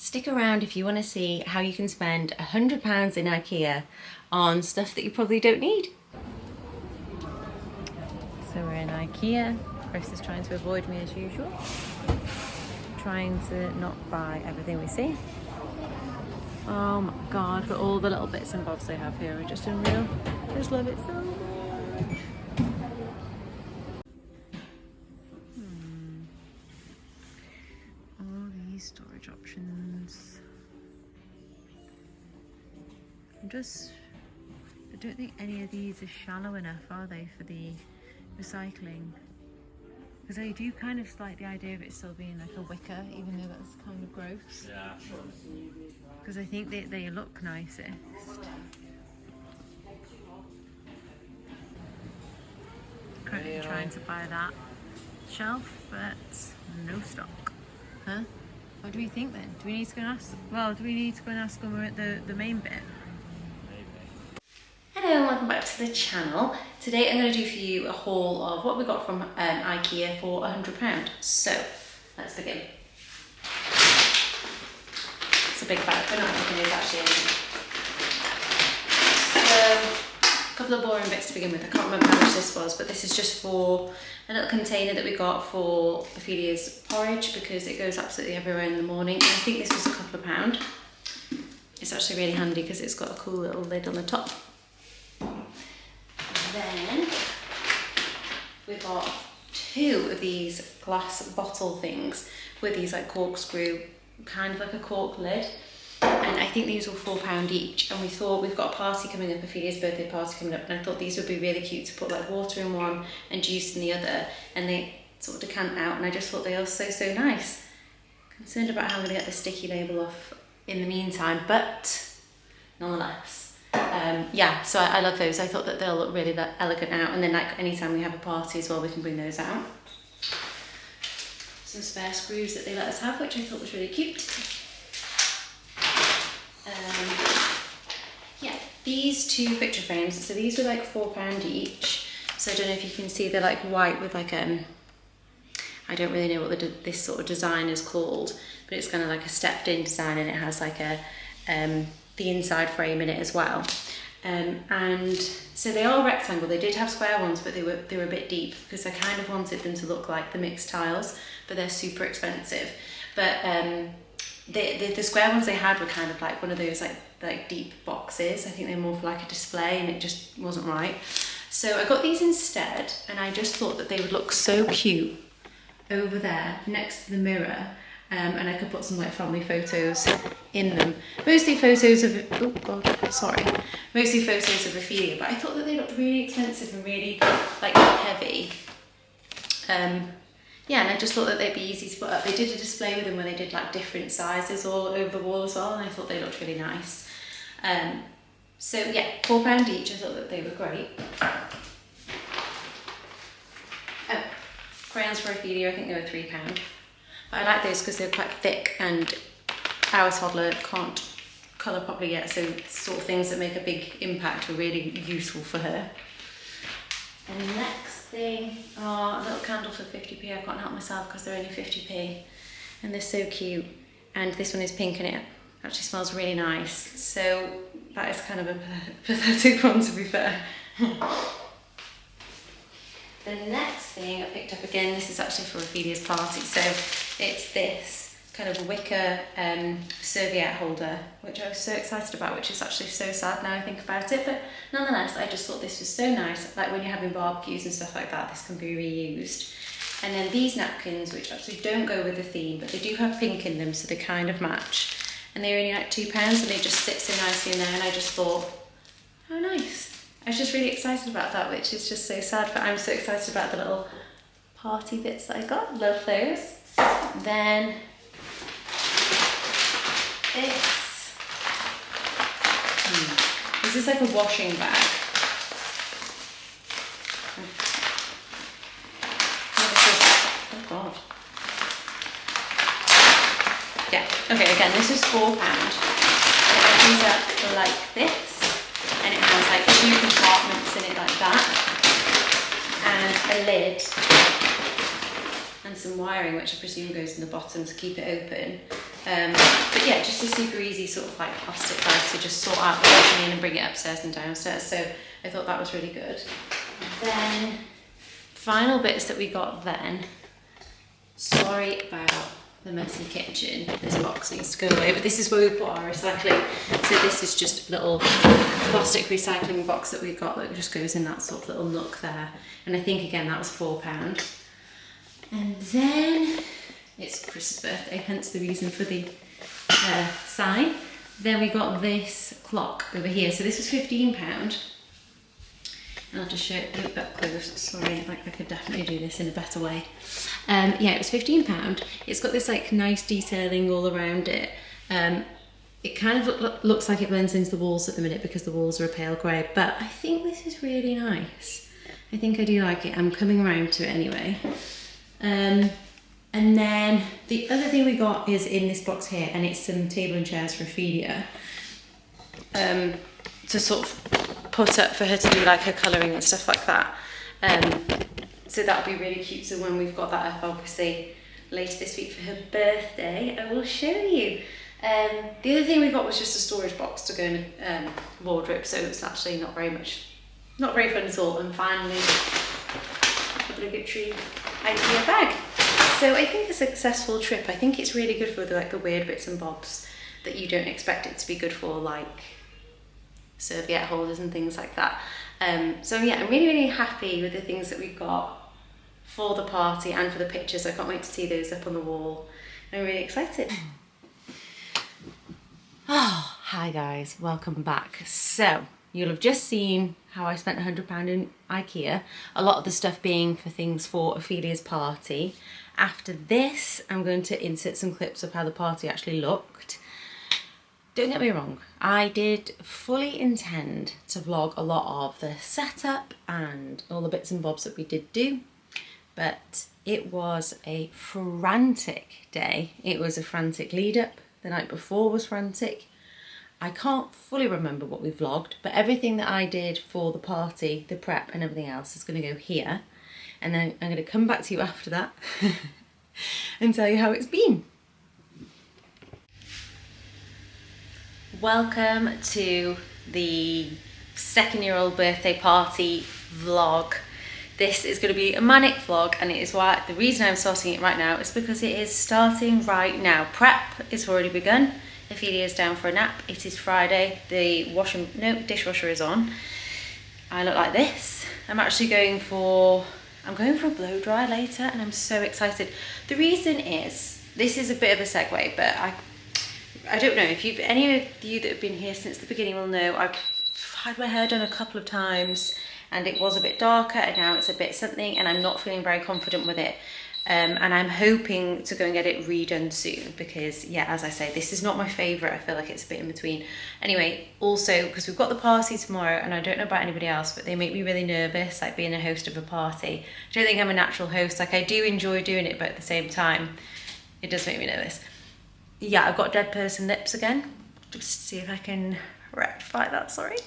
Stick around if you want to see how you can spend £100 in Ikea on stuff that you probably don't need. So we're in Ikea. Chris is trying to avoid me as usual. Trying to not buy everything we see. Oh my god, but all the little bits and bobs they have here are just unreal. I just love it so much. All these storage options. I don't think any of these are shallow enough, are they, for the recycling? Because I do kind of like the idea of it still being like a wicker, even though that's kind of gross. Yeah, sure. Because I think they look nicest. Currently trying to buy that shelf, but no stock. Huh? What do we think then? Do we need to go and ask? Well, do we need to go and ask when we're at the main bit? Hello and welcome back to the channel. Today I'm going to do for you a haul of what we got from Ikea for £100. So let's begin. It's a big bag, but not everything is actually in it. So a couple of boring bits to begin with. I can't remember how much this was, but this is just for a little container that we got for Ophelia's porridge because it goes absolutely everywhere in the morning. And I think this was a couple of pound. It's actually really handy because it's got a cool little lid on the top. Then we got two of these glass bottle things with these like corkscrew, kind of like a cork lid, and I think these were £4 each, and we thought we've got a party coming up, Ophelia's birthday party coming up, and I thought these would be really cute to put like water in one and juice in the other, and they sort of decant out, and I just thought they were so nice. Concerned about how I'm going to get the sticky label off in the meantime, but nonetheless. Yeah, so I love those. I thought that they'll look really elegant out, and then like anytime we have a party as well, we can bring those out. Some spare screws that they let us have, which I thought was really cute. Yeah, these two picture frames, so these were like £4 each. So I don't know if you can see, they're like white with like I don't really know what this sort of design is called, but it's kind of like a stepped in design, and it has like a the inside frame in it as well. And so they are rectangle. They did have square ones, but they were a bit deep because I kind of wanted them to look like the mixed tiles, but they're super expensive. But the square ones they had were kind of like one of those like deep boxes. I think they're more for like a display, and it just wasn't right. So I got these instead, and I just thought that they would look so cute over there next to the mirror. And I could put some like family photos in them. Mostly photos of, mostly photos of Ophelia, but I thought that they looked really expensive and really like heavy. Yeah, and I just thought that they'd be easy to put up. They did a display with them where they did like different sizes all over the wall as well, and I thought they looked really nice. So yeah, £4 each, I thought that they were great. Oh, crayons for Ophelia, I think they were £3. But I like those because they're quite thick, and our toddler can't colour properly yet, so sort of things that make a big impact are really useful for her. And the next thing are a little candle for 50p. I can't help myself because they're only 50p, and they're so cute. And this one is pink, and it actually smells really nice. So that is kind of a pathetic one, to be fair. The next thing I picked up, again, this is actually for Ophelia's party, so it's this kind of wicker serviette holder, which I was so excited about, which is actually so sad now I think about it, but nonetheless I just thought this was so nice, like when you're having barbecues and stuff like that, this can be reused. And then these napkins, which actually don't go with the theme, but they do have pink in them, so they kind of match, and they're only like £2, and they just sit so nicely in there, and I just thought, how nice. I was just really excited about that, which is just so sad, but I'm so excited about the little party bits that I got. Love those. Then this is like a washing bag. Oh god. Yeah, okay, again, this is £4. It opens up like this. And it has like 2 compartments in it like that, and a lid, and some wiring which I presume goes in the bottom to keep it open. But But yeah, just a super easy sort of like plastic bag to just sort out everything in and bring it upstairs and downstairs. So I thought that was really good. Then final bits that we got then. Sorry about the messy kitchen. This box needs to go away, but this is where we put our recycling. So this is just a little plastic recycling box that we got that just goes in that sort of little nook there. And I think again that was £4. And then it's Chris's birthday, hence the reason for the sign. Then we got this clock over here. So this was £15. And I'll just show it a bit up close. Sorry, like I could definitely do this in a better way. Yeah, it was £15. It's got this like nice detailing all around it. It kind of looks like it blends into the walls at the minute because the walls are a pale grey, but I think this is really nice. I think I do like it. I'm coming around to it anyway. And then the other thing we got is in this box here, and it's some table and chairs for Ophelia. To sort of put up for her to do like her colouring and stuff like that. So that'll be really cute. So when we've got that up, obviously later this week for her birthday, I will show you. The other thing we got was just a storage box to go in a wardrobe. So it's actually not very fun at all. And finally, obligatory Ikea bag. So I think a successful trip. I think it's really good for the weird bits and bobs that you don't expect it to be good for, like serviette holders and things like that. So yeah, I'm really, really happy with the things that we've got for the party and for the pictures. I can't wait to see those up on the wall. I'm really excited. Oh, hi guys, welcome back. So you'll have just seen how I spent £100 in Ikea, a lot of the stuff being for things for Ophelia's party. After this, I'm going to insert some clips of how the party actually looked. Don't get me wrong, I did fully intend to vlog a lot of the setup and all the bits and bobs that we did do, but it was a frantic day. It was a frantic lead up. The night before was frantic. I can't fully remember what we vlogged, but everything that I did for the party, the prep and everything else is going to go here. And then I'm going to come back to you after that and tell you how it's been. Welcome to the second-year-old birthday party vlog. This is going to be a manic vlog, and it is why the reason I'm starting it right now is because it is starting right now. Prep is already begun. Ophelia is down for a nap. It is Friday. The dishwasher is on. I look like this. I'm going for a blow dry later, and I'm so excited. The reason is, this is a bit of a segue, but I don't know if any of you that have been here since the beginning will know I've had my hair done a couple of times, and it was a bit darker, and now it's a bit something, and I'm not feeling very confident with it. And I'm hoping to go and get it redone soon because, yeah, as I say, this is not my favourite. I feel like it's a bit in between. Anyway, also, because we've got the party tomorrow, and I don't know about anybody else, but they make me really nervous, like being a host of a party. I don't think I'm a natural host. Like, I do enjoy doing it, but at the same time, it does make me nervous. Yeah, I've got dead person lips again. Just to see if I can rectify that, sorry.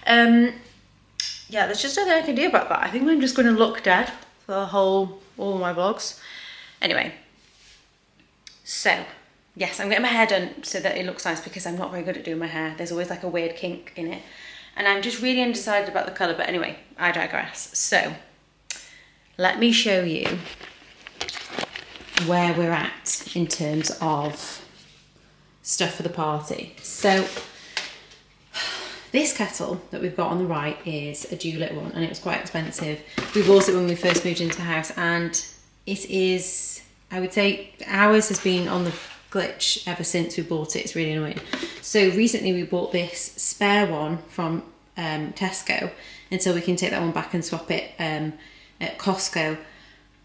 Yeah, there's just nothing I can do about that. I think I'm just going to look dead for all my vlogs. Anyway, so yes, I'm getting my hair done so that it looks nice because I'm not very good at doing my hair. There's always like a weird kink in it, and I'm just really undecided about the colour. But anyway, I digress. So let me show you where we're at in terms of stuff for the party. So this kettle that we've got on the right is a dual-lit one, and it was quite expensive. We bought it when we first moved into the house, and it is, I would say, ours has been on the glitch ever since we bought it. It's really annoying. So recently we bought this spare one from Tesco, and so we can take that one back and swap it at Costco.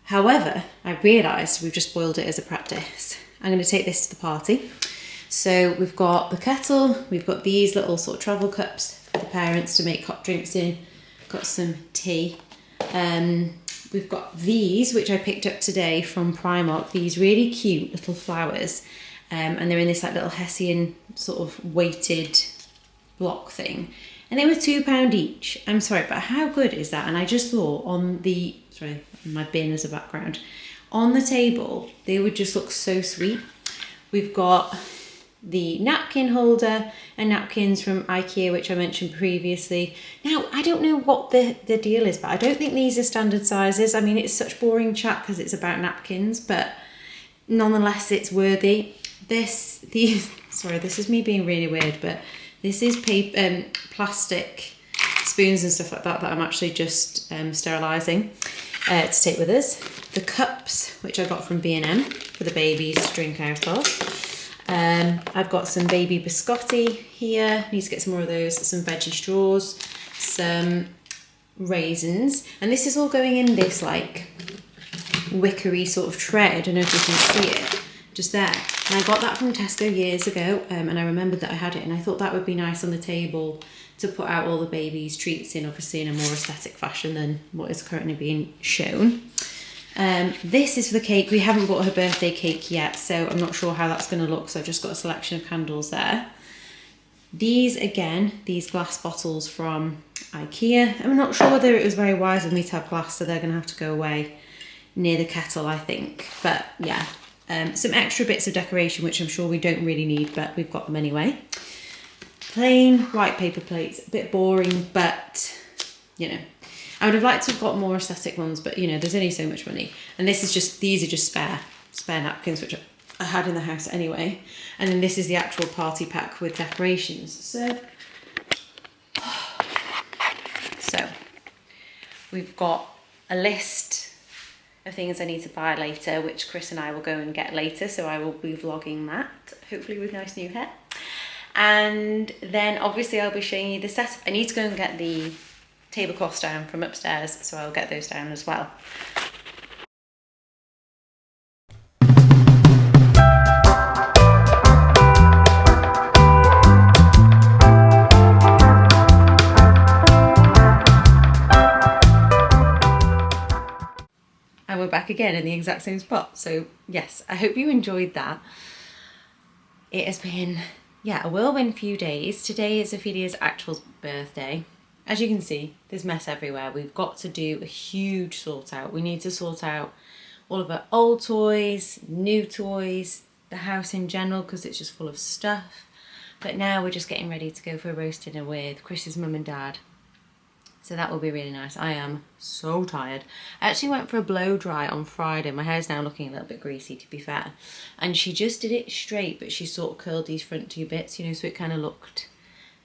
However, I realised we've just spoiled it as a practice. I'm going to take this to the party. So we've got the kettle, we've got these little sort of travel cups for the parents to make hot drinks in, got some tea. We've got these, which I picked up today from Primark, these really cute little flowers. And they're in this like little Hessian sort of weighted block thing. And they were £2 each. I'm sorry, but how good is that? And I just thought my bin as a background. On the table, they would just look so sweet. We've got the napkin holder and napkins from Ikea, which I mentioned previously. Now, I don't know what the deal is, but I don't think these are standard sizes. I mean, it's such boring chat because it's about napkins, but nonetheless, it's worthy. Sorry, this is me being really weird, but this is paper, plastic spoons and stuff like that I'm actually just sterilising to take with us. The cups, which I got from B&M for the babies to drink out of. I've got some baby biscotti here, need to get some more of those, some veggie straws, some raisins, and this is all going in this like wickery sort of tray. I don't know if you can see it, just there. And I got that from Tesco years ago, and I remembered that I had it, and I thought that would be nice on the table to put out all the baby's treats in, obviously in a more aesthetic fashion than what is currently being shown. This is for the cake. We haven't bought her birthday cake yet, so I'm not sure how that's going to look, so I've just got a selection of candles there. These, again, these glass bottles from Ikea. I'm not sure whether it was very wise of me to have glass, so they're going to have to go away near the kettle, I think. But yeah, some extra bits of decoration, which I'm sure we don't really need, but we've got them anyway. Plain white paper plates, a bit boring, but you know, I would have liked to have got more aesthetic ones, but you know, there's only so much money. And this is just, these are just spare napkins, which I had in the house anyway. And then this is the actual party pack with decorations. So we've got a list of things I need to buy later, which Chris and I will go and get later. So I will be vlogging that, hopefully with nice new hair. And then obviously I'll be showing you the setup. I need to go and get the tablecloths down from upstairs, so I'll get those down as well. And we're back again in the exact same spot. So yes, I hope you enjoyed that. It has been, yeah, a whirlwind few days. Today is Ophelia's actual birthday. As you can see, there's mess everywhere. We've got to do a huge sort out. We need to sort out all of our old toys, new toys, the house in general, because it's just full of stuff. But now we're just getting ready to go for a roast dinner with Chris's mum and dad. So that will be really nice. I am so tired. I actually went for a blow dry on Friday. My hair's now looking a little bit greasy, to be fair. And she just did it straight, but she sort of curled these front two bits, you know, so it kind of looked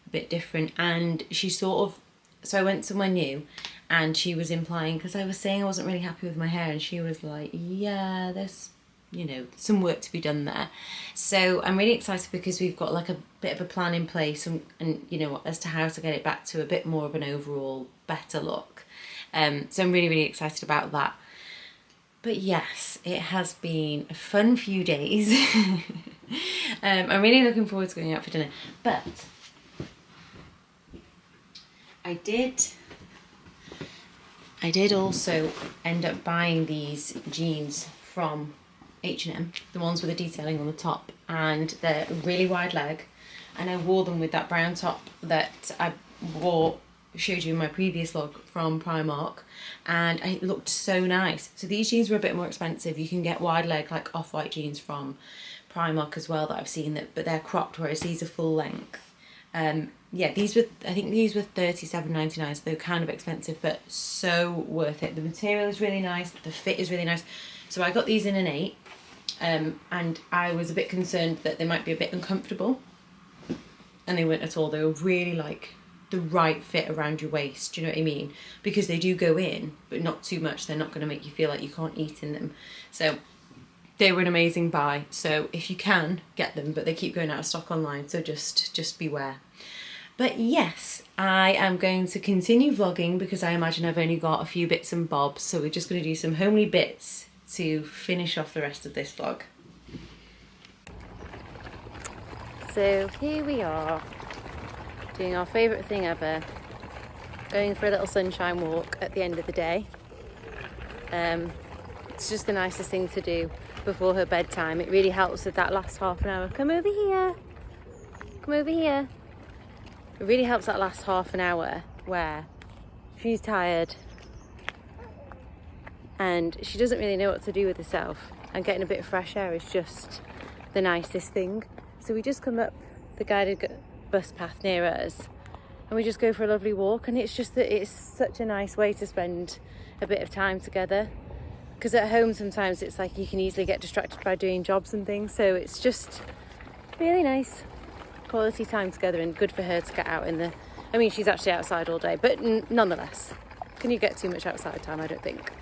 a bit different. And she sort of, so I went somewhere new and she was implying, because I was saying I wasn't really happy with my hair, and she was like, yeah, there's, you know, some work to be done there. So I'm really excited because we've got like a bit of a plan in place and you know, as to how to get it back to a bit more of an overall better look. So I'm really, really excited about that. But yes, it has been a fun few days. I'm really looking forward to going out for dinner. But I did also end up buying these jeans from H&M, the ones with the detailing on the top, and they're really wide leg, and I wore them with that brown top that I showed you in my previous vlog from Primark, and it looked so nice. So these jeans were a bit more expensive. You can get wide leg like off-white jeans from Primark as well that I've seen, but they're cropped, whereas these are full length. Yeah, I think these were $37.99, so they're kind of expensive, but so worth it. The material is really nice, the fit is really nice. So I got these in an 8, and I was a bit concerned that they might be a bit uncomfortable, and they weren't at all. They were really like the right fit around your waist, do you know what I mean? Because they do go in, but not too much. They're not going to make you feel like you can't eat in them. So they were an amazing buy. So if you can, get them, but they keep going out of stock online, so just beware. But yes, I am going to continue vlogging because I imagine I've only got a few bits and bobs, so we're just going to do some homely bits to finish off the rest of this vlog. So here we are, doing our favourite thing ever, going for a little sunshine walk at the end of the day. It's just the nicest thing to do before her bedtime. It really helps with that last half an hour. Come over here. Come over here. It really helps that last half an hour where she's tired and she doesn't really know what to do with herself, and getting a bit of fresh air is just the nicest thing. So we just come up the guided bus path near us and we just go for a lovely walk, and it's just that it's such a nice way to spend a bit of time together, because at home sometimes it's like you can easily get distracted by doing jobs and things, so it's just really nice quality time together, and good for her to get out in the, I mean she's actually outside all day, but nonetheless, can you get too much outside time? I don't think.